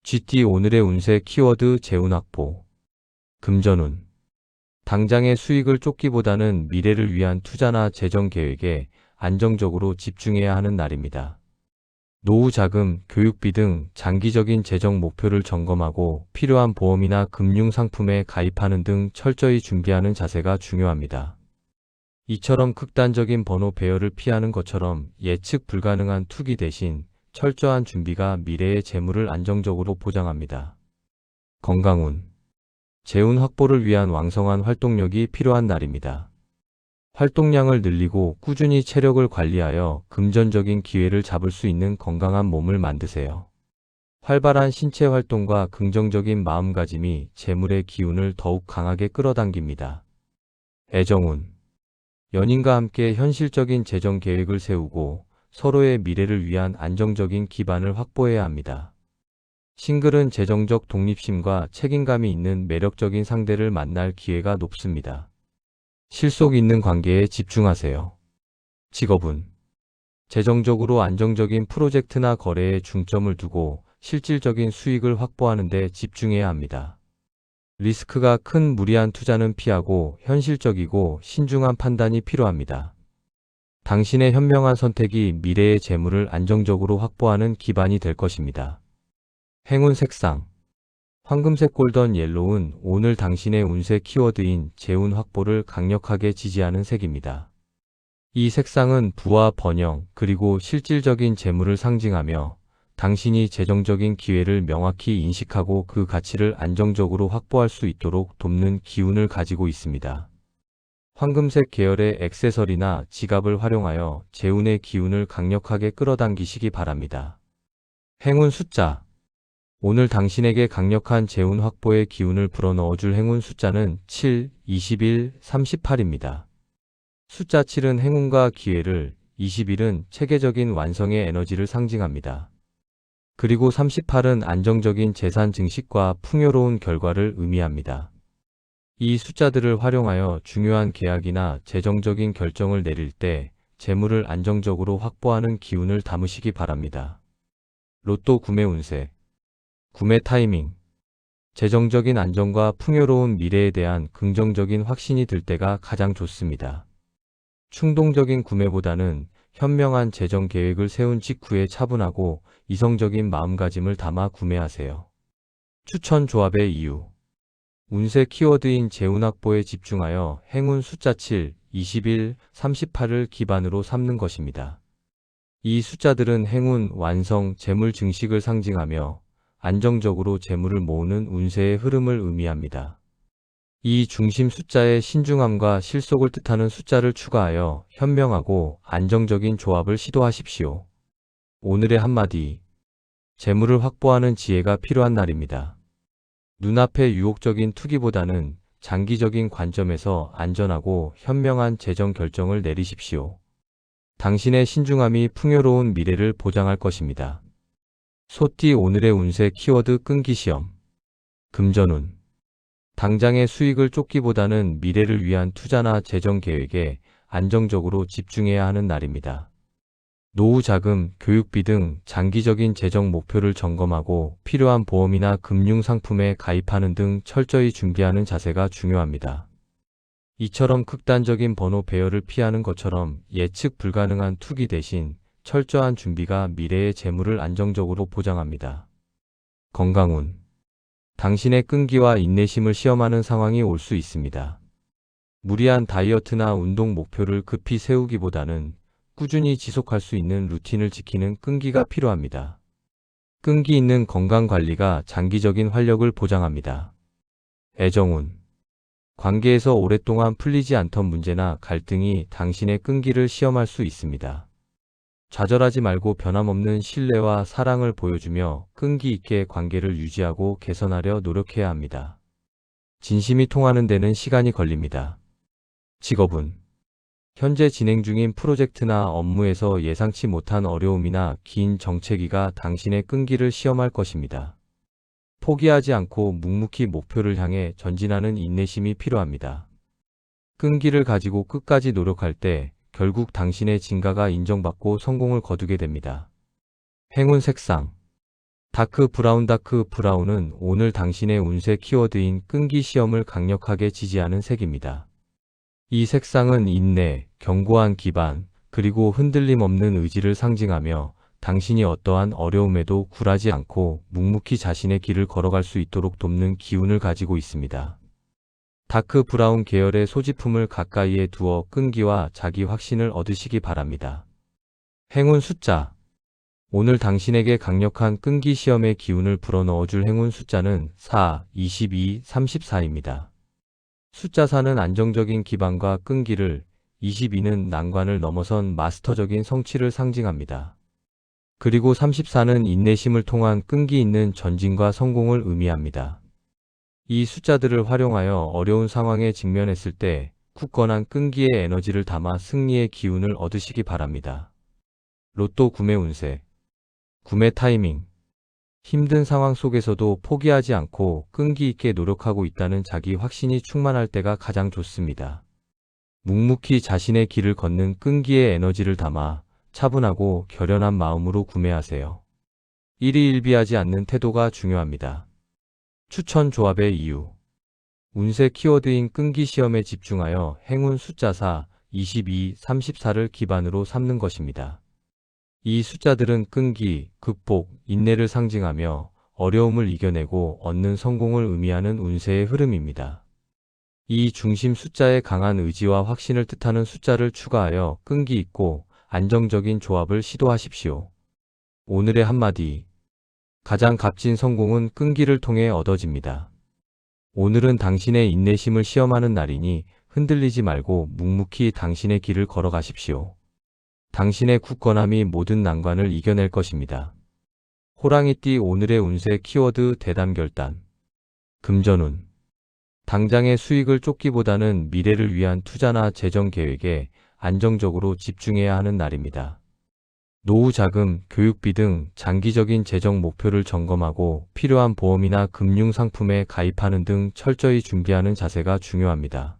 GT 오늘의 운세 키워드 재운 확보. 금전운. 당장의 수익을 쫓기보다는 미래를 위한 투자나 재정 계획에 안정적으로 집중해야 하는 날입니다. 노후 자금, 교육비 등 장기적인 재정 목표를 점검하고 필요한 보험이나 금융 상품에 가입하는 등 철저히 준비하는 자세가 중요합니다. 이처럼 극단적인 번호 배열을 피하는 것처럼 예측 불가능한 투기 대신 철저한 준비가 미래의 재물을 안정적으로 보장합니다. 건강운. 재운 확보를 위한 왕성한 활동력이 필요한 날입니다. 활동량을 늘리고 꾸준히 체력을 관리하여 금전적인 기회를 잡을 수 있는 건강한 몸을 만드세요. 활발한 신체 활동과 긍정적인 마음가짐이 재물의 기운을 더욱 강하게 끌어당깁니다. 애정운. 연인과 함께 현실적인 재정 계획을 세우고 서로의 미래를 위한 안정적인 기반을 확보해야 합니다. 싱글은 재정적 독립심과 책임감이 있는 매력적인 상대를 만날 기회가 높습니다. 실속 있는 관계에 집중하세요. 직업운. 재정적으로 안정적인 프로젝트나 거래에 중점을 두고 실질적인 수익을 확보하는 데 집중해야 합니다. 리스크가 큰 무리한 투자는 피하고 현실적이고 신중한 판단이 필요합니다. 당신의 현명한 선택이 미래의 재물을 안정적으로 확보하는 기반이 될 것입니다. 행운 색상. 황금색 골던 옐로우는 오늘 당신의 운세 키워드인 재운 확보를 강력하게 지지하는 색입니다. 이 색상은 부와 번영, 그리고 실질적인 재물을 상징하며 당신이 재정적인 기회를 명확히 인식하고 그 가치를 안정적으로 확보할 수 있도록 돕는 기운을 가지고 있습니다. 황금색 계열의 액세서리나 지갑을 활용하여 재운의 기운을 강력하게 끌어당기시기 바랍니다. 행운 숫자. 오늘 당신에게 강력한 재운 확보의 기운을 불어넣어줄 행운 숫자는 7, 21, 38입니다. 숫자 7은 행운과 기회를, 21은 체계적인 완성의 에너지를 상징합니다. 그리고 38은 안정적인 재산 증식과 풍요로운 결과를 의미합니다. 이 숫자들을 활용하여 중요한 계약이나 재정적인 결정을 내릴 때 재물을 안정적으로 확보하는 기운을 담으시기 바랍니다. 로또 구매 운세. 구매 타이밍. 재정적인 안정과 풍요로운 미래에 대한 긍정적인 확신이 들 때가 가장 좋습니다. 충동적인 구매보다는 현명한 재정 계획을 세운 직후에 차분하고 이성적인 마음가짐을 담아 구매하세요. 추천 조합의 이유. 운세 키워드인 재운 확보에 집중하여 행운 숫자 7, 21, 38을 기반으로 삼는 것입니다. 이 숫자들은 행운, 완성, 재물 증식을 상징하며 안정적으로 재물을 모으는 운세의 흐름을 의미합니다. 이 중심 숫자에 신중함과 실속을 뜻하는 숫자를 추가하여 현명하고 안정적인 조합을 시도하십시오. 오늘의 한마디. 재물을 확보하는 지혜가 필요한 날입니다. 눈앞의 유혹적인 투기보다는 장기적인 관점에서 안전하고 현명한 재정 결정을 내리십시오. 당신의 신중함이 풍요로운 미래를 보장할 것입니다. 소띠 오늘의 운세 키워드 끈기 시험. 금전운. 당장의 수익을 쫓기보다는 미래를 위한 투자나 재정 계획에 안정적으로 집중해야 하는 날입니다. 노후 자금, 교육비 등 장기적인 재정 목표를 점검하고 필요한 보험이나 금융 상품에 가입하는 등 철저히 준비하는 자세가 중요합니다. 이처럼 극단적인 번호 배열을 피하는 것처럼 예측 불가능한 투기 대신 철저한 준비가 미래의 재물을 안정적으로 보장합니다. 건강운. 당신의 끈기와 인내심을 시험하는 상황이 올 수 있습니다. 무리한 다이어트나 운동 목표를 급히 세우기보다는 꾸준히 지속할 수 있는 루틴을 지키는 끈기가 필요합니다. 끈기 있는 건강 관리가 장기적인 활력을 보장합니다. 애정운. 관계에서 오랫동안 풀리지 않던 문제나 갈등이 당신의 끈기를 시험할 수 있습니다. 좌절하지 말고 변함없는 신뢰와 사랑을 보여주며 끈기 있게 관계를 유지하고 개선하려 노력해야 합니다. 진심이 통하는 데는 시간이 걸립니다. 직업운. 현재 진행 중인 프로젝트나 업무에서 예상치 못한 어려움이나 긴 정체기가 당신의 끈기를 시험할 것입니다. 포기하지 않고 묵묵히 목표를 향해 전진하는 인내심이 필요합니다. 끈기를 가지고 끝까지 노력할 때 결국 당신의 진가가 인정받고 성공을 거두게 됩니다. 행운 색상. 다크 브라운은 오늘 당신의 운세 키워드인 끈기 시험을 강력하게 지지하는 색입니다. 이 색상은 인내, 견고한 기반, 그리고 흔들림 없는 의지를 상징하며 당신이 어떠한 어려움에도 굴하지 않고 묵묵히 자신의 길을 걸어갈 수 있도록 돕는 기운을 가지고 있습니다. 다크 브라운 계열의 소지품을 가까이에 두어 끈기와 자기 확신을 얻으시기 바랍니다. 행운 숫자. 오늘 당신에게 강력한 끈기 시험의 기운을 불어넣어줄 행운 숫자는 4, 22, 34입니다. 숫자 4는 안정적인 기반과 끈기를, 22는 난관을 넘어선 마스터적인 성취를 상징합니다. 그리고 34는 인내심을 통한 끈기 있는 전진과 성공을 의미합니다. 이 숫자들을 활용하여 어려운 상황에 직면했을 때 굳건한 끈기의 에너지를 담아 승리의 기운을 얻으시기 바랍니다. 로또 구매 운세. 구매 타이밍. 힘든 상황 속에서도 포기하지 않고 끈기 있게 노력하고 있다는 자기 확신이 충만할 때가 가장 좋습니다. 묵묵히 자신의 길을 걷는 끈기의 에너지를 담아 차분하고 결연한 마음으로 구매하세요. 일희일비하지 않는 태도가 중요합니다. 추천 조합의 이유. 운세 키워드인 끈기 시험에 집중하여 행운 숫자 4, 22, 34를 기반으로 삼는 것입니다. 이 숫자들은 끈기, 극복, 인내를 상징하며 어려움을 이겨내고 얻는 성공을 의미하는 운세의 흐름입니다. 이 중심 숫자에 강한 의지와 확신을 뜻하는 숫자를 추가하여 끈기 있고 안정적인 조합을 시도하십시오. 오늘의 한마디. 가장 값진 성공은 끈기를 통해 얻어집니다. 오늘은 당신의 인내심을 시험하는 날이니 흔들리지 말고 묵묵히 당신의 길을 걸어가십시오. 당신의 굳건함이 모든 난관을 이겨낼 것입니다. 호랑이띠 오늘의 운세 키워드 대담결단. 금전운. 당장의 수익을 쫓기보다는 미래를 위한 투자나 재정 계획에 안정적으로 집중해야 하는 날입니다. 노후 자금, 교육비 등 장기적인 재정 목표를 점검하고 필요한 보험이나 금융 상품에 가입하는 등 철저히 준비하는 자세가 중요합니다.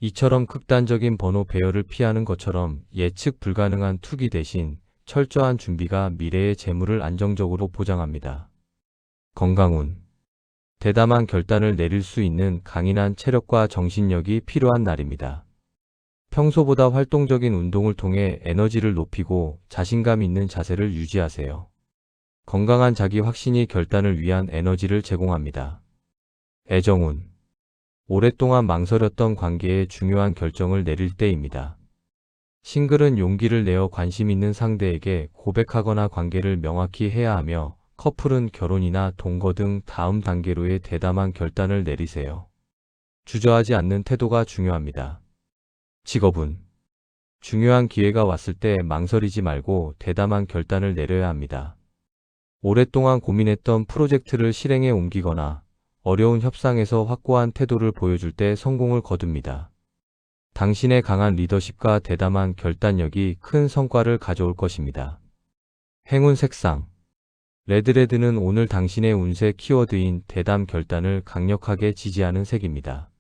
이처럼 극단적인 번호 배열을 피하는 것처럼 예측 불가능한 투기 대신 철저한 준비가 미래의 재물을 안정적으로 보장합니다. 건강운. 대담한 결단을 내릴 수 있는 강인한 체력과 정신력이 필요한 날입니다. 평소보다 활동적인 운동을 통해 에너지를 높이고 자신감 있는 자세를 유지하세요. 건강한 자기 확신이 결단을 위한 에너지를 제공합니다. 애정운. 오랫동안 망설였던 관계에 중요한 결정을 내릴 때입니다. 싱글은 용기를 내어 관심 있는 상대에게 고백하거나 관계를 명확히 해야 하며 커플은 결혼이나 동거 등 다음 단계로의 대담한 결단을 내리세요. 주저하지 않는 태도가 중요합니다. 직업운. 중요한 기회가 왔을 때 망설이지 말고 대담한 결단을 내려야 합니다. 오랫동안 고민했던 프로젝트를 실행에 옮기거나 어려운 협상에서 확고한 태도를 보여줄 때 성공을 거둡니다. 당신의 강한 리더십과 대담한 결단력이 큰 성과를 가져올 것입니다. 행운 색상. 레드는 오늘 당신의 운세 키워드인 대담 결단을 강력하게 지지하는 색입니다.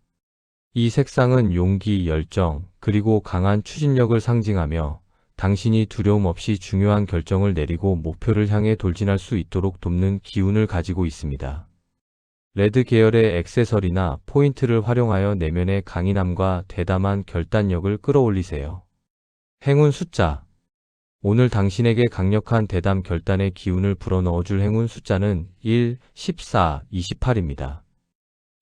이 색상은 용기, 열정, 그리고 강한 추진력을 상징하며 당신이 두려움 없이 중요한 결정을 내리고 목표를 향해 돌진할 수 있도록 돕는 기운을 가지고 있습니다. 레드 계열의 액세서리나 포인트를 활용하여 내면의 강인함과 대담한 결단력을 끌어올리세요. 행운 숫자. 오늘 당신에게 강력한 대담 결단의 기운을 불어넣어줄 행운 숫자는 1, 14, 28입니다.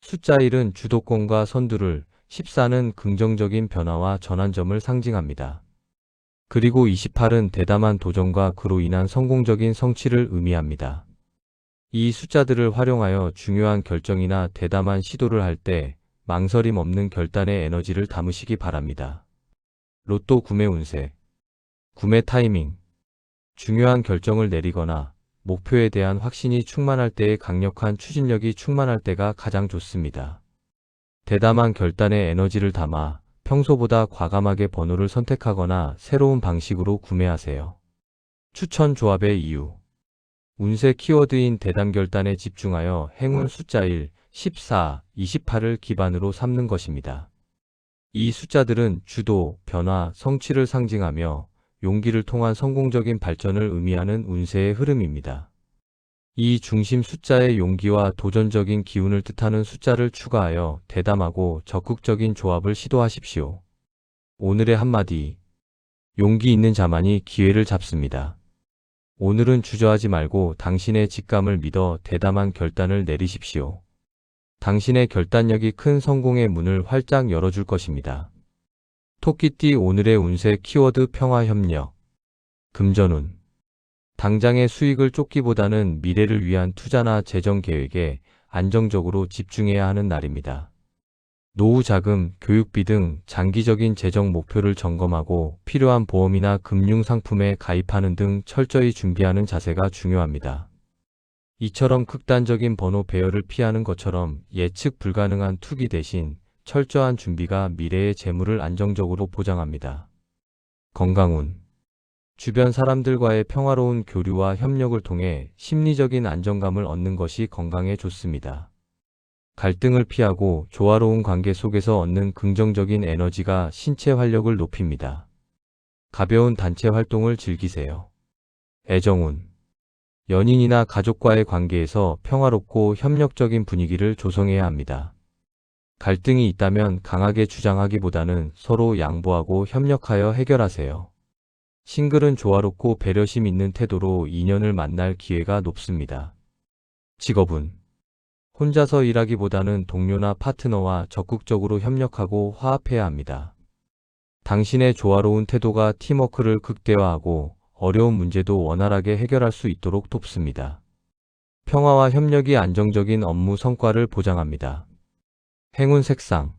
숫자 1은 주도권과 선두를, 14는 긍정적인 변화와 전환점을 상징합니다. 그리고 28은 대담한 도전과 그로 인한 성공적인 성취를 의미합니다. 이 숫자들을 활용하여 중요한 결정이나 대담한 시도를 할 때 망설임 없는 결단의 에너지를 담으시기 바랍니다. 로또 구매 운세. 구매 타이밍. 중요한 결정을 내리거나 목표에 대한 확신이 충만할 때의 강력한 추진력이 충만할 때가 가장 좋습니다. 대담한 결단의 에너지를 담아 평소보다 과감하게 번호를 선택하거나 새로운 방식으로 구매하세요. 추천 조합의 이유. 운세 키워드인 대담 결단에 집중하여 행운 숫자 1, 14, 28을 기반으로 삼는 것입니다. 이 숫자들은 주도, 변화, 성취를 상징하며 용기를 통한 성공적인 발전을 의미하는 운세의 흐름입니다. 이 중심 숫자의 용기와 도전적인 기운을 뜻하는 숫자를 추가하여 대담하고 적극적인 조합을 시도하십시오. 오늘의 한마디. 용기 있는 자만이 기회를 잡습니다. 오늘은 주저하지 말고 당신의 직감을 믿어 대담한 결단을 내리십시오. 당신의 결단력이 큰 성공의 문을 활짝 열어줄 것입니다. 토끼띠 오늘의 운세 키워드 평화협력. 금전운. 당장의 수익을 쫓기보다는 미래를 위한 투자나 재정 계획에 안정적으로 집중해야 하는 날입니다. 노후 자금, 교육비 등 장기적인 재정 목표를 점검하고 필요한 보험이나 금융 상품에 가입하는 등 철저히 준비하는 자세가 중요합니다. 이처럼 극단적인 번호 배열을 피하는 것처럼 예측 불가능한 투기 대신 철저한 준비가 미래의 재물을 안정적으로 보장합니다. 건강운. 주변 사람들과의 평화로운 교류와 협력을 통해 심리적인 안정감을 얻는 것이 건강에 좋습니다. 갈등을 피하고 조화로운 관계 속에서 얻는 긍정적인 에너지가 신체 활력을 높입니다. 가벼운 단체 활동을 즐기세요. 애정운. 연인이나 가족과의 관계에서 평화롭고 협력적인 분위기를 조성해야 합니다. 갈등이 있다면 강하게 주장하기보다는 서로 양보하고 협력하여 해결하세요. 싱글은 조화롭고 배려심 있는 태도로 인연을 만날 기회가 높습니다. 직업운. 혼자서 일하기보다는 동료나 파트너와 적극적으로 협력하고 화합해야 합니다. 당신의 조화로운 태도가 팀워크를 극대화하고 어려운 문제도 원활하게 해결할 수 있도록 돕습니다. 평화와 협력이 안정적인 업무 성과를 보장합니다. 행운 색상.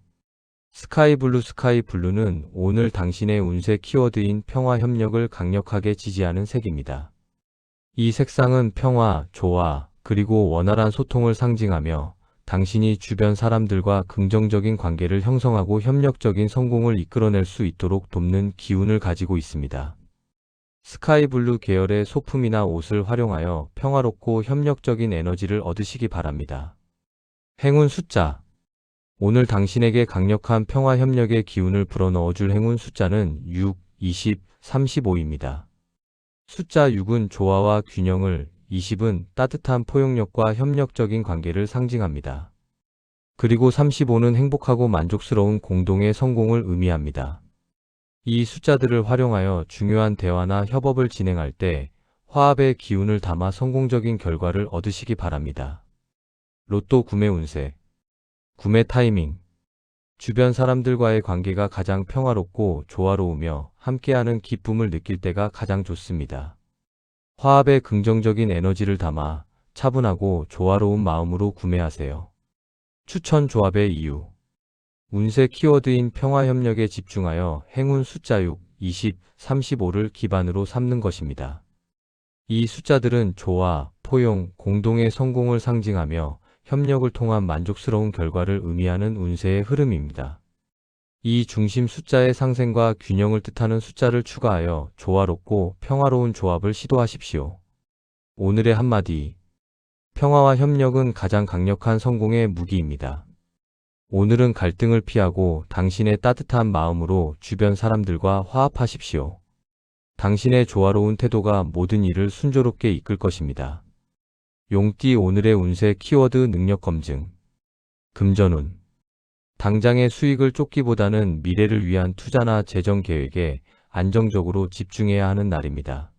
스카이블루. 스카이블루는 오늘 당신의 운세 키워드인 평화 협력을 강력하게 지지하는 색입니다. 이 색상은 평화, 조화, 그리고 원활한 소통을 상징하며 당신이 주변 사람들과 긍정적인 관계를 형성하고 협력적인 성공을 이끌어낼 수 있도록 돕는 기운을 가지고 있습니다. 스카이블루 계열의 소품이나 옷을 활용하여 평화롭고 협력적인 에너지를 얻으시기 바랍니다. 행운 숫자. 오늘 당신에게 강력한 평화 협력의 기운을 불어넣어줄 행운 숫자는 6, 20, 35입니다. 숫자 6은 조화와 균형을, 20은 따뜻한 포용력과 협력적인 관계를 상징합니다. 그리고 35는 행복하고 만족스러운 공동의 성공을 의미합니다. 이 숫자들을 활용하여 중요한 대화나 협업을 진행할 때 화합의 기운을 담아 성공적인 결과를 얻으시기 바랍니다. 로또 구매 운세. 구매 타이밍. 주변 사람들과의 관계가 가장 평화롭고 조화로우며 함께하는 기쁨을 느낄 때가 가장 좋습니다. 화합의 긍정적인 에너지를 담아 차분하고 조화로운 마음으로 구매하세요. 추천 조합의 이유. 운세 키워드인 평화협력에 집중하여 행운 숫자 6, 20, 35를 기반으로 삼는 것입니다. 이 숫자들은 조화, 포용, 공동의 성공을 상징하며 협력을 통한 만족스러운 결과를 의미하는 운세의 흐름입니다. 이 중심 숫자의 상생과 균형을 뜻하는 숫자를 추가하여 조화롭고 평화로운 조합을 시도하십시오. 오늘의 한마디. 평화와 협력은 가장 강력한 성공의 무기입니다. 오늘은 갈등을 피하고 당신의 따뜻한 마음으로 주변 사람들과 화합하십시오. 당신의 조화로운 태도가 모든 일을 순조롭게 이끌 것입니다. 용띠 오늘의 운세 키워드 능력 검증. 금전운. 당장의 수익을 쫓기보다는 미래를 위한 투자나 재정 계획에 안정적으로 집중해야 하는 날입니다.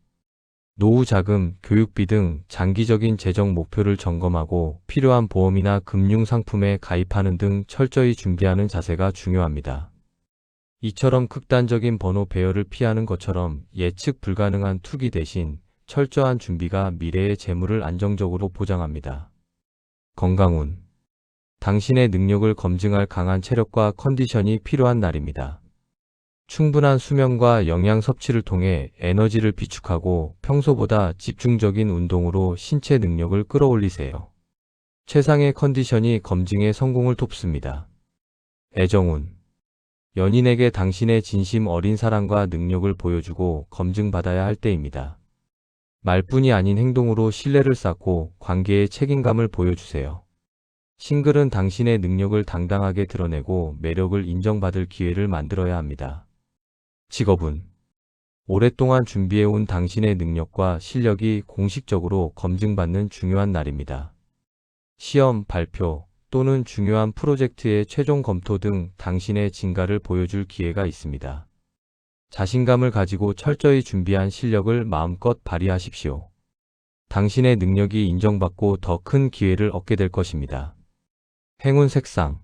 노후 자금, 교육비 등 장기적인 재정 목표를 점검하고 필요한 보험이나 금융 상품에 가입하는 등 철저히 준비하는 자세가 중요합니다. 이처럼 극단적인 번호 배열을 피하는 것처럼 예측 불가능한 투기 대신 철저한 준비가 미래의 재물을 안정적으로 보장합니다. 건강운. 당신의 능력을 검증할 강한 체력과 컨디션이 필요한 날입니다. 충분한 수면과 영양 섭취를 통해 에너지를 비축하고 평소보다 집중적인 운동으로 신체 능력을 끌어올리세요. 최상의 컨디션이 검증의 성공을 돕습니다. 애정운. 연인에게 당신의 진심 어린 사랑과 능력을 보여주고 검증받아야 할 때입니다. 말뿐이 아닌 행동으로 신뢰를 쌓고 관계에 책임감을 보여주세요. 싱글은 당신의 능력을 당당하게 드러내고 매력을 인정받을 기회를 만들어야 합니다. 직업운. 오랫동안 준비해온 당신의 능력과 실력이 공식적으로 검증받는 중요한 날입니다. 시험, 발표 또는 중요한 프로젝트의 최종 검토 등 당신의 진가를 보여줄 기회가 있습니다. 자신감을 가지고 철저히 준비한 실력을 마음껏 발휘하십시오. 당신의 능력이 인정받고 더 큰 기회를 얻게 될 것입니다. 행운 색상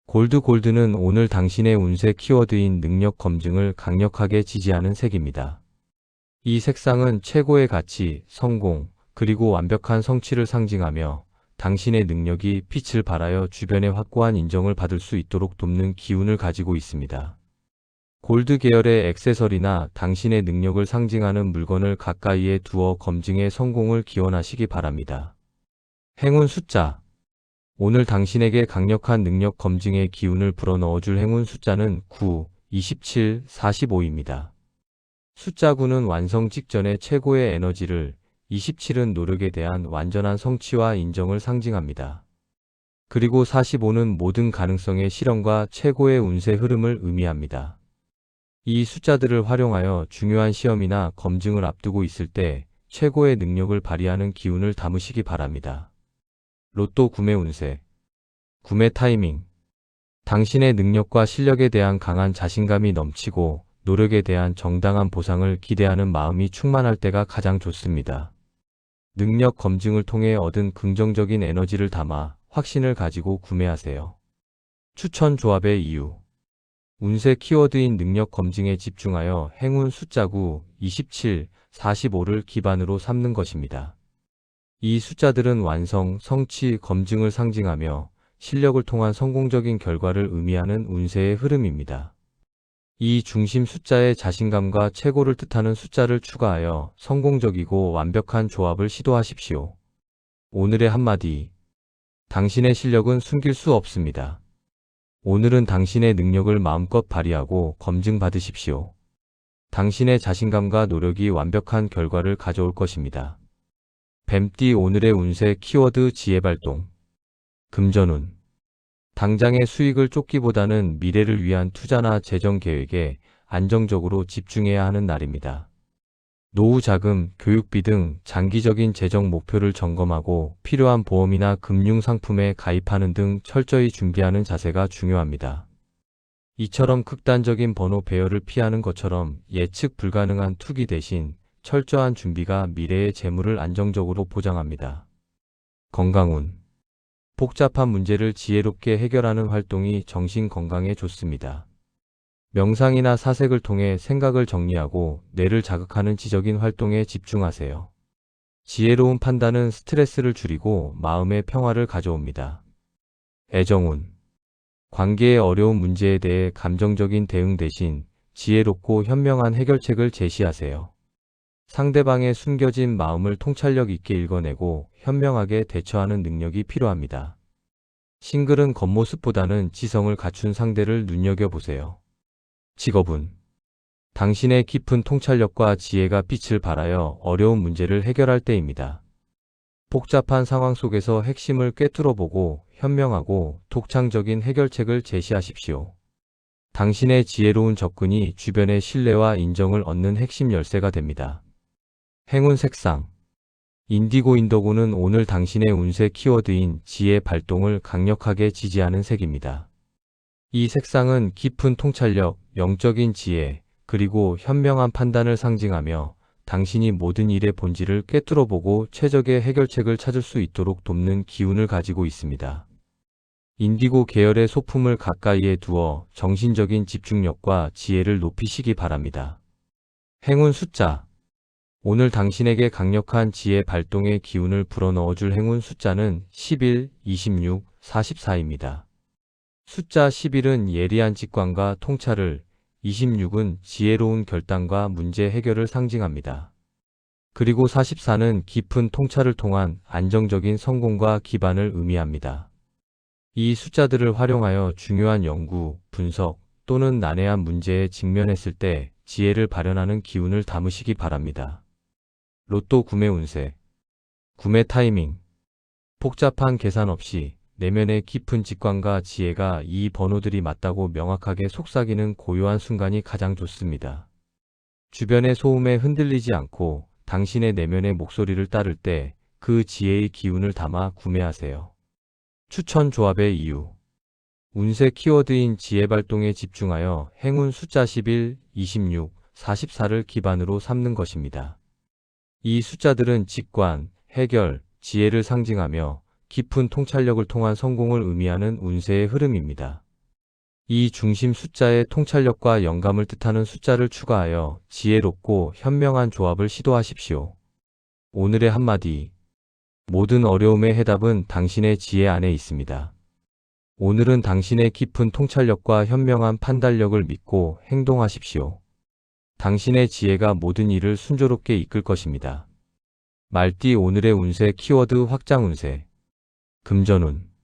골드는 오늘 당신의 운세 키워드인 능력 검증을 강력하게 지지하는 색입니다. 이 색상은 최고의 가치, 성공, 그리고 완벽한 성취를 상징하며 당신의 능력이 빛을 발하여 주변의 확고한 인정을 받을 수 있도록 돕는 기운을 가지고 있습니다. 골드 계열의 액세서리나 당신의 능력을 상징하는 물건을 가까이에 두어 검증의 성공을 기원하시기 바랍니다. 행운 숫자 오늘 당신에게 강력한 능력 검증의 기운을 불어넣어줄 행운 숫자는 9, 27, 45입니다. 숫자 9는 완성 직전의 최고의 에너지를, 27은 노력에 대한 완전한 성취와 인정을 상징합니다. 그리고 45는 모든 가능성의 실현과 최고의 운세 흐름을 의미합니다. 이 숫자들을 활용하여 중요한 시험이나 검증을 앞두고 있을 때 최고의 능력을 발휘하는 기운을 담으시기 바랍니다. 로또 구매 운세 구매 타이밍 당신의 능력과 실력에 대한 강한 자신감이 넘치고 노력에 대한 정당한 보상을 기대하는 마음이 충만할 때가 가장 좋습니다. 능력 검증을 통해 얻은 긍정적인 에너지를 담아 확신을 가지고 구매하세요. 추천 조합의 이유 운세 키워드인 능력 검증에 집중하여 행운 숫자 9, 27, 45를 기반으로 삼는 것입니다. 이 숫자들은 완성, 성취, 검증을 상징하며 실력을 통한 성공적인 결과를 의미하는 운세의 흐름입니다. 이 중심 숫자에 자신감과 최고를 뜻하는 숫자를 추가하여 성공적이고 완벽한 조합을 시도하십시오. 오늘의 한마디 당신의 실력은 숨길 수 없습니다. 오늘은 당신의 능력을 마음껏 발휘하고 검증받으십시오. 당신의 자신감과 노력이 완벽한 결과를 가져올 것입니다. 뱀띠 오늘의 운세 키워드 지혜발동 금전운 당장의 수익을 쫓기보다는 미래를 위한 투자나 재정 계획에 안정적으로 집중해야 하는 날입니다. 노후 자금, 교육비 등 장기적인 재정 목표를 점검하고 필요한 보험이나 금융 상품에 가입하는 등 철저히 준비하는 자세가 중요합니다. 이처럼 극단적인 번호 배열을 피하는 것처럼 예측 불가능한 투기 대신 철저한 준비가 미래의 재물을 안정적으로 보장합니다. 건강운 복잡한 문제를 지혜롭게 해결하는 활동이 정신 건강에 좋습니다. 명상이나 사색을 통해 생각을 정리하고 뇌를 자극하는 지적인 활동에 집중하세요. 지혜로운 판단은 스트레스를 줄이고 마음의 평화를 가져옵니다. 애정운 관계의 어려운 문제에 대해 감정적인 대응 대신 지혜롭고 현명한 해결책을 제시하세요. 상대방의 숨겨진 마음을 통찰력 있게 읽어내고 현명하게 대처하는 능력이 필요합니다. 싱글은 겉모습보다는 지성을 갖춘 상대를 눈여겨보세요. 직업운 당신의 깊은 통찰력과 지혜가 빛을 발하여 어려운 문제를 해결할 때입니다. 복잡한 상황 속에서 핵심을 꿰뚫어보고 현명하고 독창적인 해결책을 제시하십시오. 당신의 지혜로운 접근이 주변의 신뢰와 인정을 얻는 핵심 열쇠가 됩니다. 행운 색상 인디고는 오늘 당신의 운세 키워드인 지혜 발동을 강력하게 지지하는 색입니다. 이 색상은 깊은 통찰력, 영적인 지혜, 그리고 현명한 판단을 상징하며 당신이 모든 일의 본질을 꿰뚫어보고 최적의 해결책을 찾을 수 있도록 돕는 기운을 가지고 있습니다. 인디고 계열의 소품을 가까이에 두어 정신적인 집중력과 지혜를 높이시기 바랍니다. 행운 숫자 오늘 당신에게 강력한 지혜 발동의 기운을 불어넣어줄 행운 숫자는 11, 26, 44입니다. 숫자 11은 예리한 직관과 통찰을, 26은 지혜로운 결단과 문제 해결을 상징합니다. 그리고 44는 깊은 통찰을 통한 안정적인 성공과 기반을 의미합니다. 이 숫자들을 활용하여 중요한 연구, 분석 또는 난해한 문제에 직면했을 때 지혜를 발현하는 기운을 담으시기 바랍니다. 로또 구매 운세 구매 타이밍 복잡한 계산 없이 내면의 깊은 직관과 지혜가 이 번호들이 맞다고 명확하게 속삭이는 고요한 순간이 가장 좋습니다. 주변의 소음에 흔들리지 않고 당신의 내면의 목소리를 따를 때 그 지혜의 기운을 담아 구매하세요. 추천 조합의 이유. 운세 키워드인 지혜 발동에 집중하여 행운 숫자 11, 26, 44를 기반으로 삼는 것입니다. 이 숫자들은 직관, 해결, 지혜를 상징하며 깊은 통찰력을 통한 성공을 의미하는 운세의 흐름입니다. 이 중심 숫자의 통찰력과 영감을 뜻하는 숫자를 추가하여 지혜롭고 현명한 조합을 시도하십시오. 오늘의 한마디. 모든 어려움의 해답은 당신의 지혜 안에 있습니다. 오늘은 당신의 깊은 통찰력과 현명한 판단력을 믿고 행동하십시오. 당신의 지혜가 모든 일을 순조롭게 이끌 것입니다. 말띠 오늘의 운세 키워드 확장 운세. 금전운.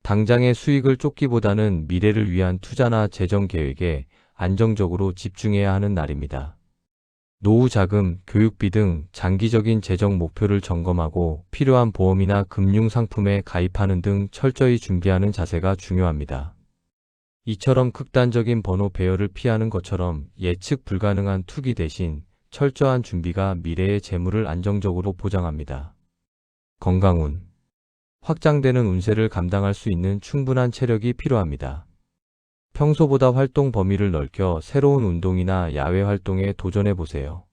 당장의 수익을 쫓기보다는 미래를 위한 투자나 재정 계획에 안정적으로 집중해야 하는 날입니다. 노후 자금, 교육비 등 장기적인 재정 목표를 점검하고 필요한 보험이나 금융 상품에 가입하는 등 철저히 준비하는 자세가 중요합니다. 이처럼 극단적인 번호 배열을 피하는 것처럼 예측 불가능한 투기 대신 철저한 준비가 미래의 재물을 안정적으로 보장합니다. 건강운. 확장되는 운세를 감당할 수 있는 충분한 체력이 필요합니다. 평소보다 활동 범위를 넓혀 새로운 운동이나 야외 활동에 도전해 보세요.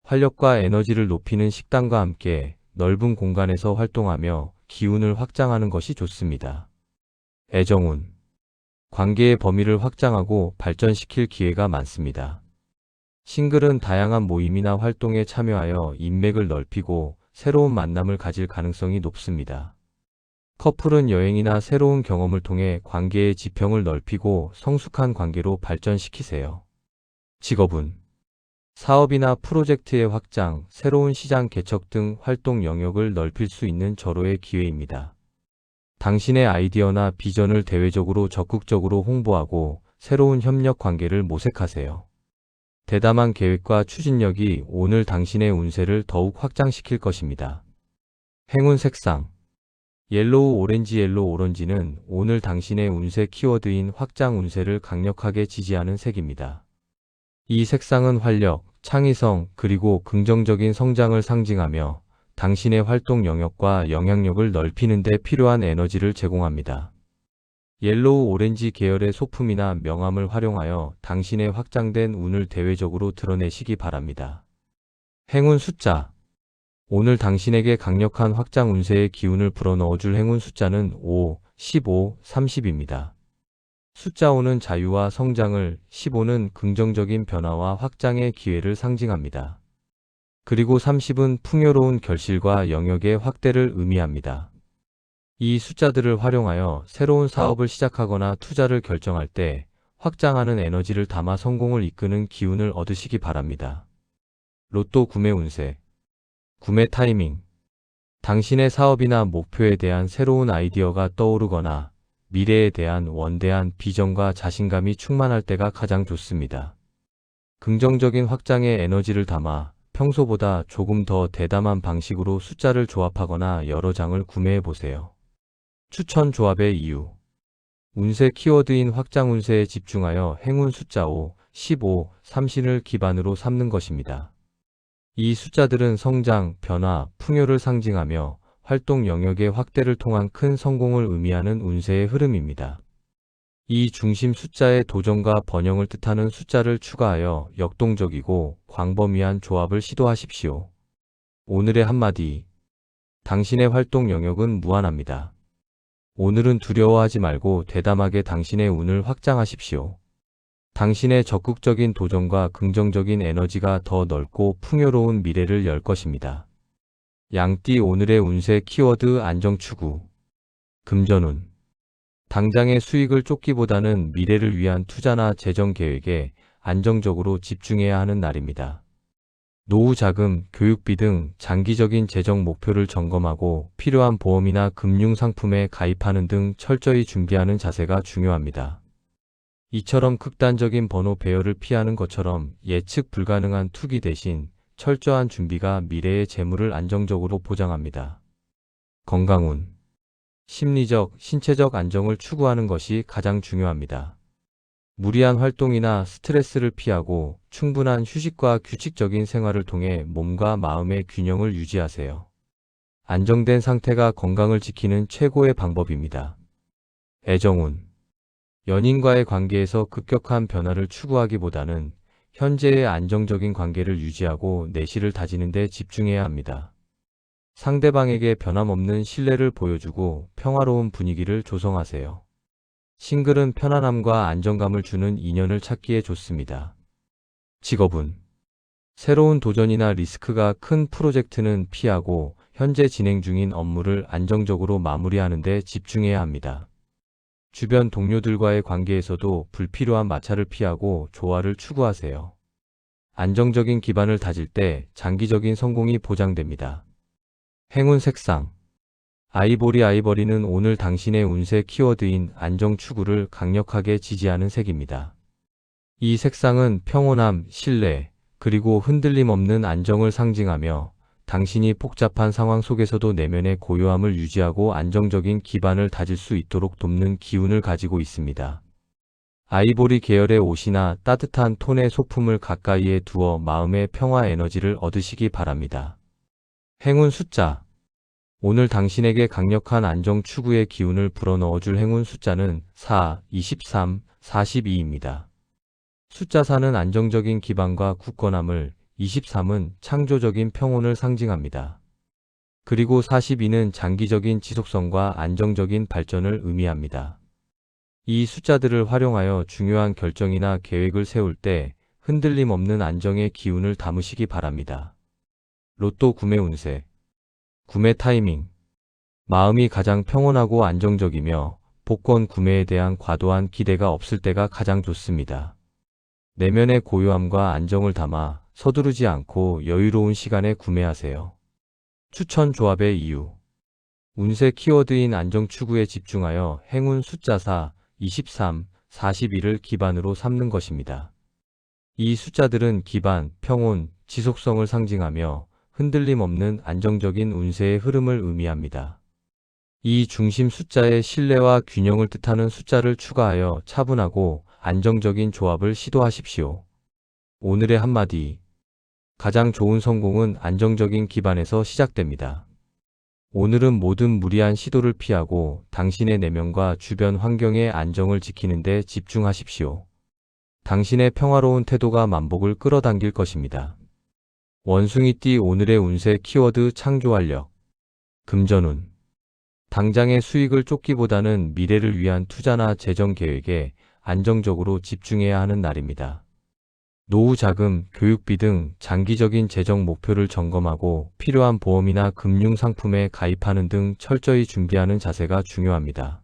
활력과 에너지를 높이는 식단과 함께 넓은 공간에서 활동하며 기운을 확장하는 것이 좋습니다. 애정운. 관계의 범위를 확장하고 발전시킬 기회가 많습니다. 싱글은 다양한 모임이나 활동에 참여하여 인맥을 넓히고 새로운 만남을 가질 가능성이 높습니다. 커플은 여행이나 새로운 경험을 통해 관계의 지평을 넓히고 성숙한 관계로 발전시키세요. 직업운. 사업이나 프로젝트의 확장, 새로운 시장 개척 등 활동 영역을 넓힐 수 있는 절호의 기회입니다. 당신의 아이디어나 비전을 대외적으로 적극적으로 홍보하고 새로운 협력 관계를 모색하세요. 대담한 계획과 추진력이 오늘 당신의 운세를 더욱 확장시킬 것입니다. 행운 색상. 옐로우 오렌지. 옐로우 오렌지는 오늘 당신의 운세 키워드인 확장 운세를 강력하게 지지하는 색입니다. 이 색상은 활력, 창의성, 그리고 긍정적인 성장을 상징하며 당신의 활동 영역과 영향력을 넓히는 데 필요한 에너지를 제공합니다. 옐로우 오렌지 계열의 소품이나 명암을 활용하여 당신의 확장된 운을 대외적으로 드러내시기 바랍니다. 행운 숫자. 오늘 당신에게 강력한 확장 운세의 기운을 불어넣어줄 행운 숫자는 5, 15, 30입니다. 숫자 5는 자유와 성장을, 15는 긍정적인 변화와 확장의 기회를 상징합니다. 그리고 30은 풍요로운 결실과 영역의 확대를 의미합니다. 이 숫자들을 활용하여 새로운 사업을 시작하거나 투자를 결정할 때 확장하는 에너지를 담아 성공을 이끄는 기운을 얻으시기 바랍니다. 로또 구매 운세. 구매 타이밍. 당신의 사업이나 목표에 대한 새로운 아이디어가 떠오르거나 미래에 대한 원대한 비전과 자신감이 충만할 때가 가장 좋습니다. 긍정적인 확장의 에너지를 담아 평소보다 조금 더 대담한 방식으로 숫자를 조합하거나 여러 장을 구매해 보세요. 추천 조합의 이유. 운세 키워드인 확장 운세에 집중하여 행운 숫자 5, 15, 30을 기반으로 삼는 것입니다. 이 숫자들은 성장, 변화, 풍요를 상징하며 활동 영역의 확대를 통한 큰 성공을 의미하는 운세의 흐름입니다. 이 중심 숫자의 도전과 번영을 뜻하는 숫자를 추가하여 역동적이고 광범위한 조합을 시도하십시오. 오늘의 한마디. 당신의 활동 영역은 무한합니다. 오늘은 두려워하지 말고 대담하게 당신의 운을 확장하십시오. 당신의 적극적인 도전과 긍정적인 에너지가 더 넓고 풍요로운 미래를 열 것입니다. 양띠 오늘의 운세 키워드 안정 추구. 금전운. 당장의 수익을 쫓기보다는 미래를 위한 투자나 재정 계획에 안정적으로 집중해야 하는 날입니다. 노후 자금, 교육비 등 장기적인 재정 목표를 점검하고 필요한 보험이나 금융 상품에 가입하는 등 철저히 준비하는 자세가 중요합니다. 이처럼 극단적인 번호 배열을 피하는 것처럼 예측 불가능한 투기 대신 철저한 준비가 미래의 재물을 안정적으로 보장합니다. 건강운. 심리적, 신체적 안정을 추구하는 것이 가장 중요합니다. 무리한 활동이나 스트레스를 피하고 충분한 휴식과 규칙적인 생활을 통해 몸과 마음의 균형을 유지하세요. 안정된 상태가 건강을 지키는 최고의 방법입니다. 애정운. 연인과의 관계에서 급격한 변화를 추구하기보다는 현재의 안정적인 관계를 유지하고 내실을 다지는 데 집중해야 합니다. 상대방에게 변함없는 신뢰를 보여주고 평화로운 분위기를 조성하세요. 싱글은 편안함과 안정감을 주는 인연을 찾기에 좋습니다. 직업은 새로운 도전이나 리스크가 큰 프로젝트는 피하고 현재 진행 중인 업무를 안정적으로 마무리하는 데 집중해야 합니다. 주변 동료들과의 관계에서도 불필요한 마찰을 피하고 조화를 추구하세요. 안정적인 기반을 다질 때 장기적인 성공이 보장됩니다. 행운 색상. 아이보리는 오늘 당신의 운세 키워드인 안정 추구를 강력하게 지지하는 색입니다. 이 색상은 평온함, 신뢰, 그리고 흔들림 없는 안정을 상징하며 당신이 복잡한 상황 속에서도 내면의 고요함을 유지하고 안정적인 기반을 다질 수 있도록 돕는 기운을 가지고 있습니다. 아이보리 계열의 옷이나 따뜻한 톤의 소품을 가까이에 두어 마음의 평화 에너지를 얻으시기 바랍니다. 행운 숫자. 오늘 당신에게 강력한 안정 추구의 기운을 불어넣어줄 행운 숫자는 4, 23, 42입니다. 숫자 4는 안정적인 기반과 굳건함을, 23은 창조적인 평온을 상징합니다. 그리고 42는 장기적인 지속성과 안정적인 발전을 의미합니다. 이 숫자들을 활용하여 중요한 결정이나 계획을 세울 때 흔들림 없는 안정의 기운을 담으시기 바랍니다. 로또 구매 운세. 구매 타이밍. 마음이 가장 평온하고 안정적이며 복권 구매에 대한 과도한 기대가 없을 때가 가장 좋습니다. 내면의 고요함과 안정을 담아 서두르지 않고 여유로운 시간에 구매하세요. 추천 조합의 이유. 운세 키워드인 안정 추구에 집중하여 행운 숫자 4, 23, 41을 기반으로 삼는 것입니다. 이 숫자들은 기반, 평온, 지속성을 상징하며 흔들림 없는 안정적인 운세의 흐름을 의미합니다. 이 중심 숫자에 신뢰와 균형을 뜻하는 숫자를 추가하여 차분하고 안정적인 조합을 시도하십시오. 오늘의 한마디. 가장 좋은 성공은 안정적인 기반에서 시작됩니다. 오늘은 모든 무리한 시도를 피하고 당신의 내면과 주변 환경의 안정을 지키는 데 집중하십시오. 당신의 평화로운 태도가 만복을 끌어당길 것입니다. 원숭이띠 오늘의 운세 키워드 창조활력. 금전운. 당장의 수익을 쫓기보다는 미래를 위한 투자나 재정 계획에 안정적으로 집중해야 하는 날입니다. 노후 자금, 교육비 등 장기적인 재정 목표를 점검하고 필요한 보험이나 금융 상품에 가입하는 등 철저히 준비하는 자세가 중요합니다.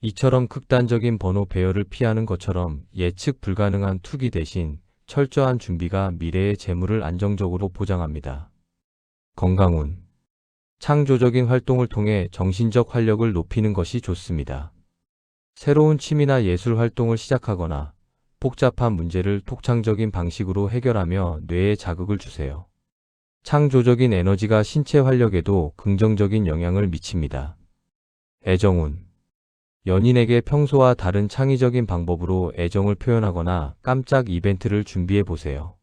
이처럼 극단적인 번호 배열을 피하는 것처럼 예측 불가능한 투기 대신 철저한 준비가 미래의 재물을 안정적으로 보장합니다. 건강운. 창조적인 활동을 통해 정신적 활력을 높이는 것이 좋습니다. 새로운 취미나 예술 활동을 시작하거나 복잡한 문제를 독창적인 방식으로 해결하며 뇌에 자극을 주세요. 창조적인 에너지가 신체 활력에도 긍정적인 영향을 미칩니다. 애정운. 연인에게 평소와 다른 창의적인 방법으로 애정을 표현하거나 깜짝 이벤트를 준비해 보세요.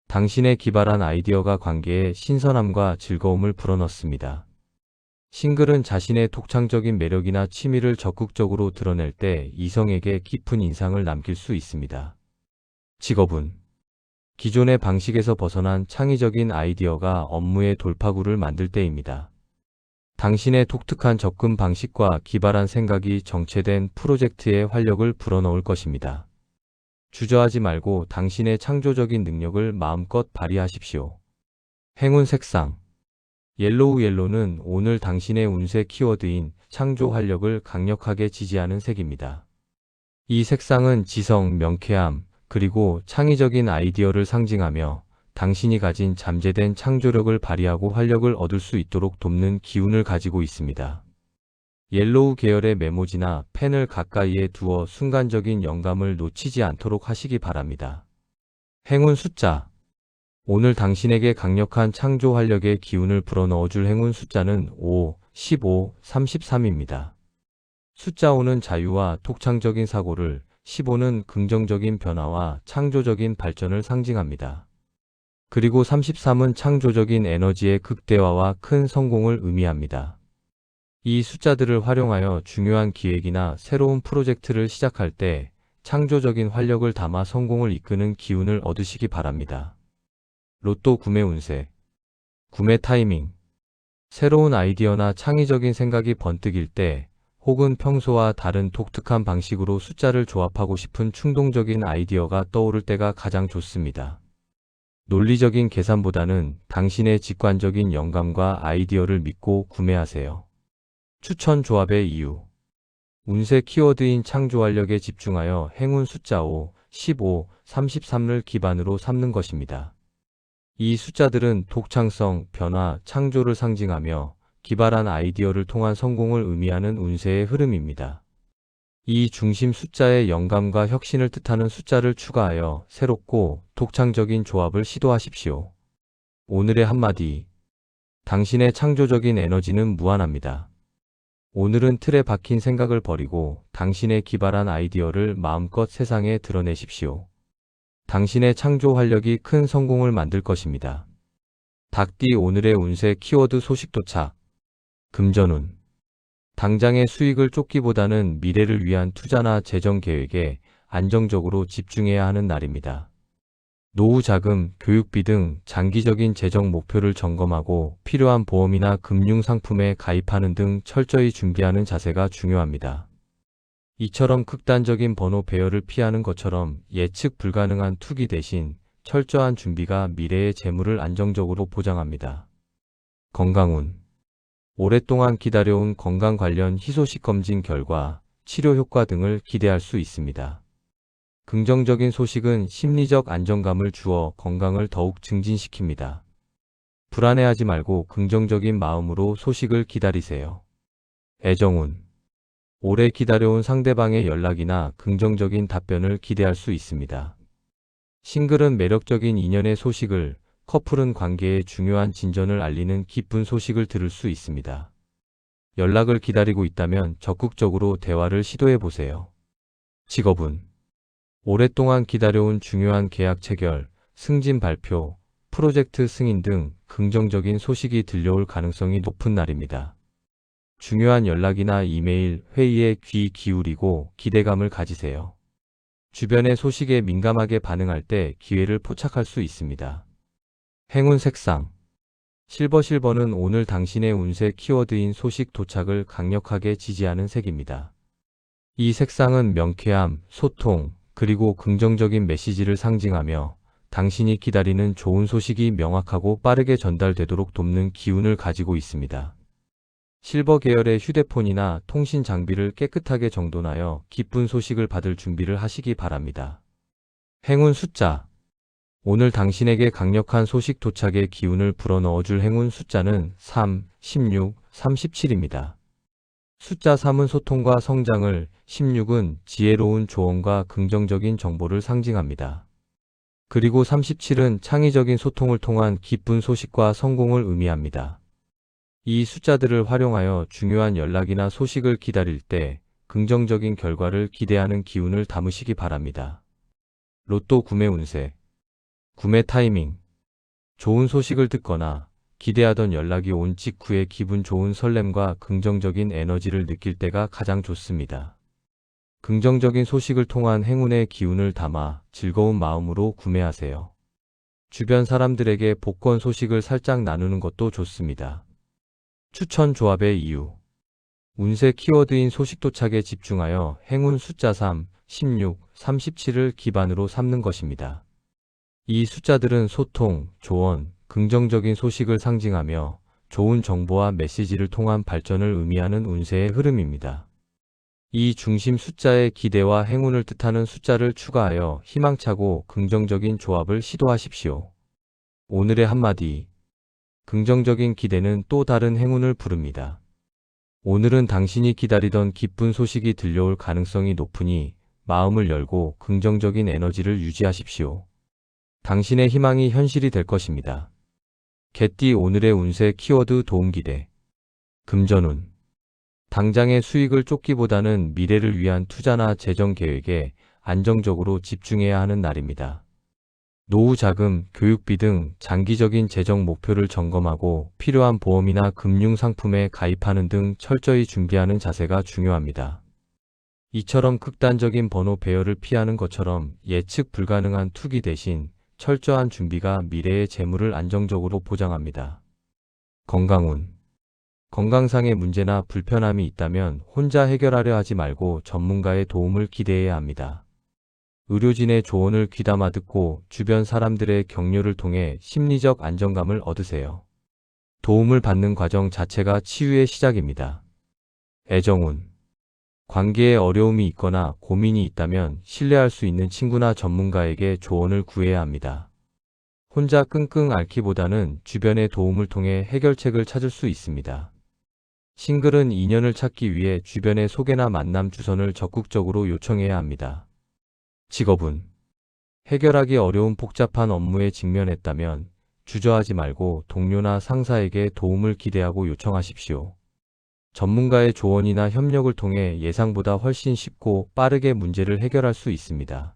당신의 기발한 아이디어가 관계에 신선함과 즐거움을 불어넣습니다. 싱글은 자신의 독창적인 매력이나 취미를 적극적으로 드러낼 때 이성에게 깊은 인상을 남길 수 있습니다. 직업은 기존의 방식에서 벗어난 창의적인 아이디어가 업무의 돌파구를 만들 때입니다. 당신의 독특한 접근 방식과 기발한 생각이 정체된 프로젝트에 활력을 불어넣을 것입니다. 주저하지 말고 당신의 창조적인 능력을 마음껏 발휘하십시오. 행운 색상. 옐로우는 오늘 당신의 운세 키워드인 창조 활력을 강력하게 지지하는 색입니다. 이 색상은 지성, 명쾌함, 그리고 창의적인 아이디어를 상징하며 당신이 가진 잠재된 창조력을 발휘하고 활력을 얻을 수 있도록 돕는 기운을 가지고 있습니다. 옐로우 계열의 메모지나 펜을 가까이에 두어 순간적인 영감을 놓치지 않도록 하시기 바랍니다. 행운 숫자. 오늘 당신에게 강력한 창조 활력의 기운을 불어넣어줄 행운 숫자는 5, 15, 33입니다. 숫자 5는 자유와 독창적인 사고를, 15는 긍정적인 변화와 창조적인 발전을 상징합니다. 그리고 33은 창조적인 에너지의 극대화와 큰 성공을 의미합니다. 이 숫자들을 활용하여 중요한 기획이나 새로운 프로젝트를 시작할 때 창조적인 활력을 담아 성공을 이끄는 기운을 얻으시기 바랍니다. 로또 구매 운세. 구매 타이밍. 새로운 아이디어나 창의적인 생각이 번뜩일 때, 혹은 평소와 다른 독특한 방식으로 숫자를 조합하고 싶은 충동적인 아이디어가 떠오를 때가 가장 좋습니다. 논리적인 계산보다는 당신의 직관적인 영감과 아이디어를 믿고 구매하세요. 추천 조합의 이유. 운세 키워드인 창조활력에 집중하여 행운 숫자 5, 15, 33을 기반으로 삼는 것입니다. 이 숫자들은 독창성, 변화, 창조를 상징하며 기발한 아이디어를 통한 성공을 의미하는 운세의 흐름입니다. 이 중심 숫자의 영감과 혁신을 뜻하는 숫자를 추가하여 새롭고 독창적인 조합을 시도하십시오. 오늘의 한마디. 당신의 창조적인 에너지는 무한합니다. 오늘은 틀에 박힌 생각을 버리고 당신의 기발한 아이디어를 마음껏 세상에 드러내십시오. 당신의 창조 활력이 큰 성공을 만들 것입니다. 닭띠 오늘의 운세 키워드 소식 도착. 금전운. 당장의 수익을 쫓기보다는 미래를 위한 투자나 재정 계획에 안정적으로 집중해야 하는 날입니다. 노후 자금, 교육비 등 장기적인 재정 목표를 점검하고 필요한 보험이나 금융 상품에 가입하는 등 철저히 준비하는 자세가 중요합니다. 이처럼 극단적인 번호 배열을 피하는 것처럼 예측 불가능한 투기 대신 철저한 준비가 미래의 재물을 안정적으로 보장합니다. 건강운. 오랫동안 기다려온 건강 관련 희소식 검진 결과 치료 효과 등을 기대할 수 있습니다. 긍정적인 소식은 심리적 안정감을 주어 건강을 더욱 증진시킵니다. 불안해하지 말고 긍정적인 마음으로 소식을 기다리세요. 애정운. 오래 기다려온 상대방의 연락이나 긍정적인 답변을 기대할 수 있습니다. 싱글은 매력적인 인연의 소식을, 커플은 관계의 중요한 진전을 알리는 기쁜 소식을 들을 수 있습니다. 연락을 기다리고 있다면 적극적으로 대화를 시도해 보세요. 직업운. 오랫동안 기다려온 중요한 계약 체결, 승진 발표, 프로젝트 승인 등 긍정적인 소식이 들려올 가능성이 높은 날입니다. 중요한 연락이나 이메일, 회의에 귀 기울이고 기대감을 가지세요. 주변의 소식에 민감하게 반응할 때 기회를 포착할 수 있습니다. 행운 색상. 실버는 오늘 당신의 운세 키워드인 소식 도착을 강력하게 지지하는 색입니다. 이 색상은 명쾌함, 소통, 그리고 긍정적인 메시지를 상징하며 당신이 기다리는 좋은 소식이 명확하고 빠르게 전달되도록 돕는 기운을 가지고 있습니다. 실버 계열의 휴대폰이나 통신 장비를 깨끗하게 정돈하여 기쁜 소식을 받을 준비를 하시기 바랍니다. 행운 숫자. 오늘 당신에게 강력한 소식 도착의 기운을 불어넣어줄 행운 숫자는 3, 16, 37입니다. 숫자 3은 소통과 성장을, 16은 지혜로운 조언과 긍정적인 정보를 상징합니다. 그리고 37은 창의적인 소통을 통한 기쁜 소식과 성공을 의미합니다. 이 숫자들을 활용하여 중요한 연락이나 소식을 기다릴 때 긍정적인 결과를 기대하는 기운을 담으시기 바랍니다. 로또 구매 운세. 구매 타이밍. 좋은 소식을 듣거나 기대하던 연락이 온 직후에 기분 좋은 설렘과 긍정적인 에너지를 느낄 때가 가장 좋습니다. 긍정적인 소식을 통한 행운의 기운을 담아 즐거운 마음으로 구매하세요. 주변 사람들에게 복권 소식을 살짝 나누는 것도 좋습니다. 추천 조합의 이유. 운세 키워드인 소식 도착에 집중하여 행운 숫자 3, 16, 37을 기반으로 삼는 것입니다. 이 숫자들은 소통, 조언, 긍정적인 소식을 상징하며 좋은 정보와 메시지를 통한 발전을 의미하는 운세의 흐름입니다. 이 중심 숫자의 기대와 행운을 뜻하는 숫자를 추가하여 희망차고 긍정적인 조합을 시도하십시오. 오늘의 한마디. 긍정적인 기대는 또 다른 행운을 부릅니다. 오늘은 당신이 기다리던 기쁜 소식이 들려올 가능성이 높으니 마음을 열고 긍정적인 에너지를 유지하십시오. 당신의 희망이 현실이 될 것입니다. 개띠 오늘의 운세 키워드 도움기대. 금전운. 당장의 수익을 쫓기보다는 미래를 위한 투자나 재정 계획에 안정적으로 집중해야 하는 날입니다. 노후 자금, 교육비 등 장기적인 재정 목표를 점검하고 필요한 보험이나 금융 상품에 가입하는 등 철저히 준비하는 자세가 중요합니다. 이처럼 극단적인 번호 배열을 피하는 것처럼 예측 불가능한 투기 대신 철저한 준비가 미래의 재물을 안정적으로 보장합니다. 건강운. 건강상의 문제나 불편함이 있다면 혼자 해결하려 하지 말고 전문가의 도움을 기대해야 합니다. 의료진의 조언을 귀담아 듣고 주변 사람들의 격려를 통해 심리적 안정감을 얻으세요. 도움을 받는 과정 자체가 치유의 시작입니다. 애정운. 관계에 어려움이 있거나 고민이 있다면 신뢰할 수 있는 친구나 전문가에게 조언을 구해야 합니다. 혼자 끙끙 앓기보다는 주변의 도움을 통해 해결책을 찾을 수 있습니다. 싱글은 인연을 찾기 위해 주변의 소개나 만남 주선을 적극적으로 요청해야 합니다. 직업은 해결하기 어려운 복잡한 업무에 직면했다면 주저하지 말고 동료나 상사에게 도움을 기대하고 요청하십시오. 전문가의 조언이나 협력을 통해 예상보다 훨씬 쉽고 빠르게 문제를 해결할 수 있습니다.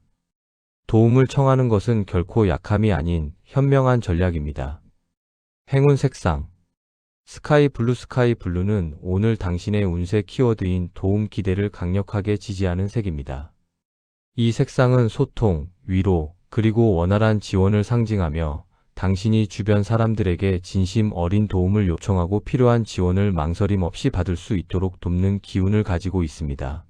도움을 청하는 것은 결코 약함이 아닌 현명한 전략입니다. 행운 색상 스카이 블루는 오늘 당신의 운세 키워드인 도움 기대를 강력하게 지지하는 색입니다. 이 색상은 소통, 위로, 그리고 원활한 지원을 상징하며 당신이 주변 사람들에게 진심 어린 도움을 요청하고 필요한 지원을 망설임 없이 받을 수 있도록 돕는 기운을 가지고 있습니다.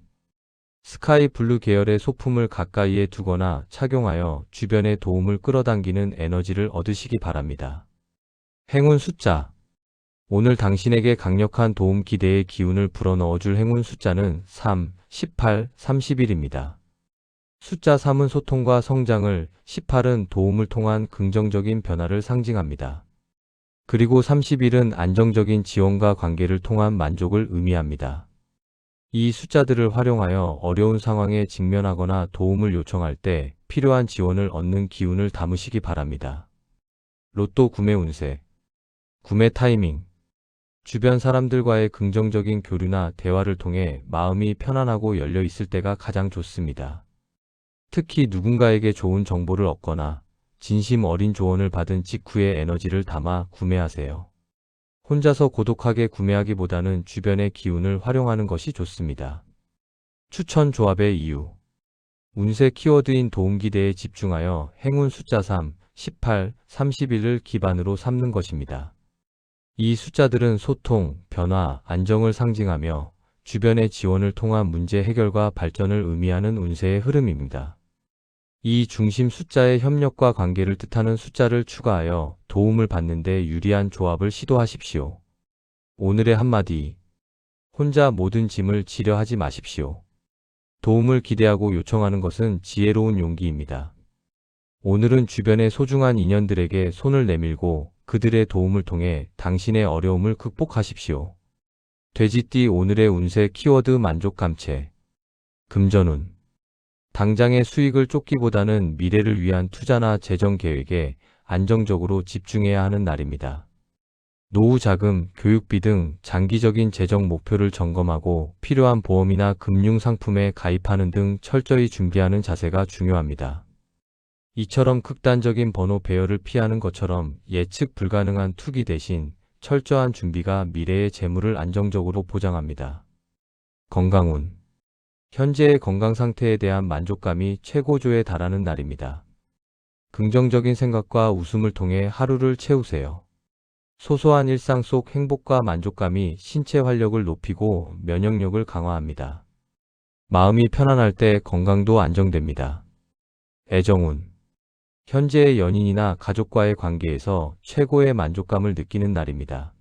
스카이 블루 계열의 소품을 가까이에 두거나 착용하여 주변의 도움을 끌어당기는 에너지를 얻으시기 바랍니다. 행운 숫자 오늘 당신에게 강력한 도움 기대의 기운을 불어넣어줄 행운 숫자는 3, 18, 31입니다. 숫자 3은 소통과 성장을, 18은 도움을 통한 긍정적인 변화를 상징합니다. 그리고 31은 안정적인 지원과 관계를 통한 만족을 의미합니다. 이 숫자들을 활용하여 어려운 상황에 직면하거나 도움을 요청할 때 필요한 지원을 얻는 기운을 담으시기 바랍니다. 로또 구매 운세 구매 타이밍 주변 사람들과의 긍정적인 교류나 대화를 통해 마음이 편안하고 열려 있을 때가 가장 좋습니다. 특히 누군가에게 좋은 정보를 얻거나 진심 어린 조언을 받은 직후의 에너지를 담아 구매하세요. 혼자서 고독하게 구매하기보다는 주변의 기운을 활용하는 것이 좋습니다. 추천 조합의 이유 운세 키워드인 도움기대에 집중하여 행운 숫자 3, 18, 31을 기반으로 삼는 것입니다. 이 숫자들은 소통, 변화, 안정을 상징하며 주변의 지원을 통한 문제 해결과 발전을 의미하는 운세의 흐름입니다. 이 중심 숫자의 협력과 관계를 뜻하는 숫자를 추가하여 도움을 받는 데 유리한 조합을 시도하십시오. 오늘의 한마디 혼자 모든 짐을 지려 하지 마십시오. 도움을 기대하고 요청하는 것은 지혜로운 용기입니다. 오늘은 주변의 소중한 인연들에게 손을 내밀고 그들의 도움을 통해 당신의 어려움을 극복하십시오. 돼지띠 오늘의 운세 키워드 만족감체 금전운 당장의 수익을 쫓기보다는 미래를 위한 투자나 재정 계획에 안정적으로 집중해야 하는 날입니다. 노후 자금, 교육비 등 장기적인 재정 목표를 점검하고 필요한 보험이나 금융 상품에 가입하는 등 철저히 준비하는 자세가 중요합니다. 이처럼 극단적인 번호 배열을 피하는 것처럼 예측 불가능한 투기 대신 철저한 준비가 미래의 재물을 안정적으로 보장합니다. 건강운 현재의 건강 상태에 대한 만족감이 최고조에 달하는 날입니다. 긍정적인 생각과 웃음을 통해 하루를 채우세요. 소소한 일상 속 행복과 만족감이 신체 활력을 높이고 면역력을 강화합니다. 마음이 편안할 때 건강도 안정됩니다. 애정운 현재의 연인이나 가족과의 관계에서 최고의 만족감을 느끼는 날입니다.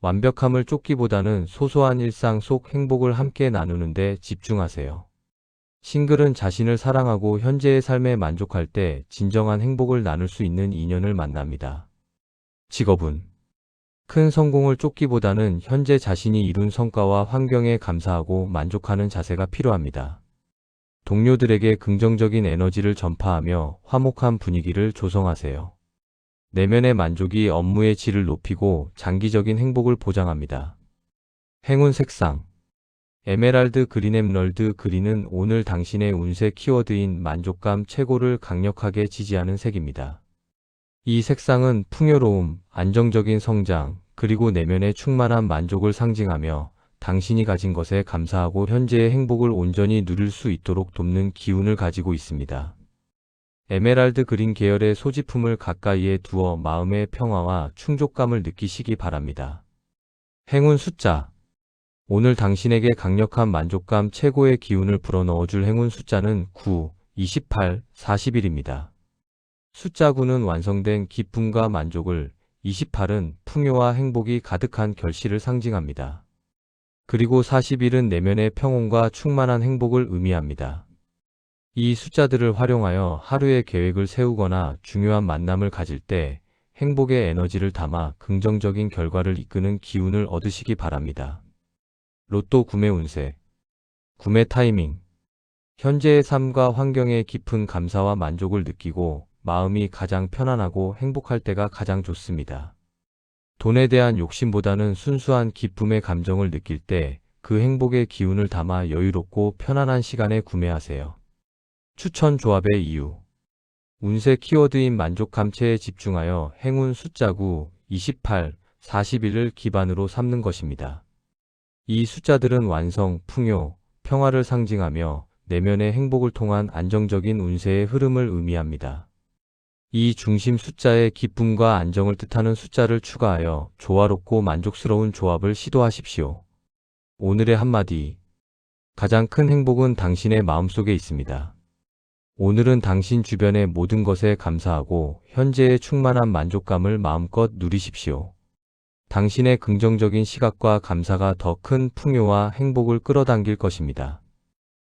완벽함을 쫓기보다는 소소한 일상 속 행복을 함께 나누는 데 집중하세요. 싱글은 자신을 사랑하고 현재의 삶에 만족할 때 진정한 행복을 나눌 수 있는 인연을 만납니다. 직업은 큰 성공을 쫓기보다는 현재 자신이 이룬 성과와 환경에 감사하고 만족하는 자세가 필요합니다. 동료들에게 긍정적인 에너지를 전파하며 화목한 분위기를 조성하세요. 내면의 만족이 업무의 질을 높이고 장기적인 행복을 보장합니다. 행운 색상 에메랄드 그린 에메랄드 그린은 오늘 당신의 운세 키워드인 만족감 최고를 강력하게 지지하는 색입니다. 이 색상은 풍요로움, 안정적인 성장, 그리고 내면의 충만한 만족을 상징하며 당신이 가진 것에 감사하고 현재의 행복을 온전히 누릴 수 있도록 돕는 기운을 가지고 있습니다. 에메랄드 그린 계열의 소지품을 가까이에 두어 마음의 평화와 충족감을 느끼시기 바랍니다. 행운 숫자. 오늘 당신에게 강력한 만족감 최고의 기운을 불어넣어줄 행운 숫자는 9, 28, 41입니다. 숫자 9는 완성된 기쁨과 만족을, 28은 풍요와 행복이 가득한 결실을 상징합니다. 그리고 41은 내면의 평온과 충만한 행복을 의미합니다. 이 숫자들을 활용하여 하루의 계획을 세우거나 중요한 만남을 가질 때 행복의 에너지를 담아 긍정적인 결과를 이끄는 기운을 얻으시기 바랍니다. 로또 구매 운세. 구매 타이밍. 현재의 삶과 환경에 깊은 감사와 만족을 느끼고 마음이 가장 편안하고 행복할 때가 가장 좋습니다. 돈에 대한 욕심보다는 순수한 기쁨의 감정을 느낄 때 그 행복의 기운을 담아 여유롭고 편안한 시간에 구매하세요. 추천 조합의 이유. 운세 키워드인 만족감체에 집중하여 행운 숫자 9, 28, 41을 기반으로 삼는 것입니다. 이 숫자들은 완성, 풍요, 평화를 상징하며 내면의 행복을 통한 안정적인 운세의 흐름을 의미합니다. 이 중심 숫자에 기쁨과 안정을 뜻하는 숫자를 추가하여 조화롭고 만족스러운 조합을 시도하십시오. 오늘의 한마디. 가장 큰 행복은 당신의 마음속에 있습니다. 오늘은 당신 주변의 모든 것에 감사하고 현재의 충만한 만족감을 마음껏 누리십시오. 당신의 긍정적인 시각과 감사가 더 큰 풍요와 행복을 끌어당길 것입니다.